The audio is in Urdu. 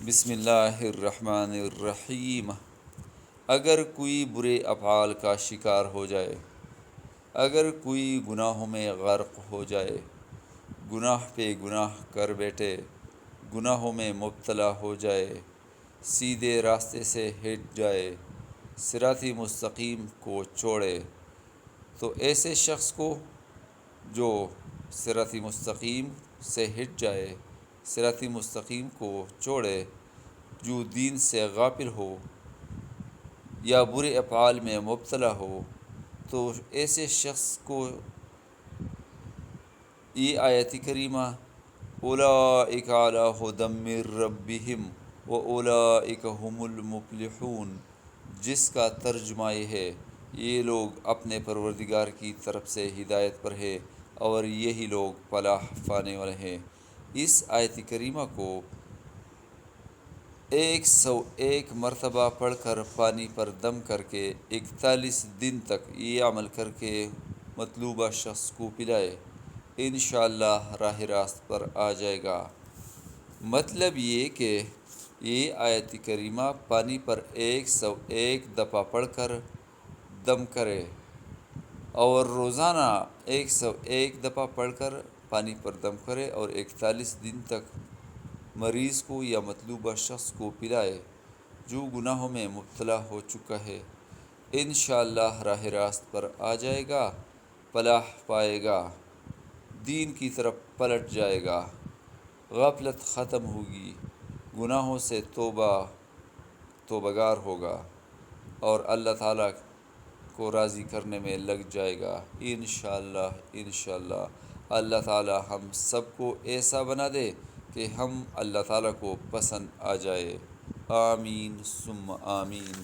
بسم اللہ الرحمن الرحیم۔ اگر کوئی برے افعال کا شکار ہو جائے، اگر کوئی گناہوں میں غرق ہو جائے، گناہ پہ گناہ کر بیٹھے، گناہوں میں مبتلا ہو جائے، سیدھے راستے سے ہٹ جائے، صراط مستقیم کو چھوڑے، تو ایسے شخص کو جو صراط مستقیم سے ہٹ جائے، صراط مستقیم کو چھوڑے، جو دین سے غافل ہو یا برے افعال میں مبتلا ہو، تو ایسے شخص کو یہ آیت کریمہ اولئک علی ھدی من ربہم واولئک ھم المفلحون، جس کا ترجمہ یہ ہے، یہ لوگ اپنے پروردگار کی طرف سے ہدایت پر ہے اور یہی لوگ فلاح پانے والے ہیں۔ اس آیت کریمہ کو 101 مرتبہ پڑھ کر پانی پر دم کر کے 41 دن تک یہ عمل کر کے مطلوبہ شخص کو پلائے، انشاءاللہ راہ راست پر آ جائے گا۔ مطلب یہ کہ یہ آیت کریمہ پانی پر 101 دفعہ پڑھ کر دم کرے اور روزانہ 101 دفعہ پڑھ کر پانی پر دم کرے اور 41 دن تک مریض کو یا مطلوبہ شخص کو پلائے جو گناہوں میں مبتلا ہو چکا ہے، انشاءاللہ راہ راست پر آ جائے گا، فلاح پائے گا، دین کی طرف پلٹ جائے گا، غفلت ختم ہوگی، گناہوں سے توبہ گار ہوگا اور اللہ تعالیٰ کو راضی کرنے میں لگ جائے گا، انشاءاللہ انشاءاللہ۔ اللہ تعالیٰ ہم سب کو ایسا بنا دے کہ ہم اللہ تعالیٰ کو پسند آ جائے، آمین ثم آمین۔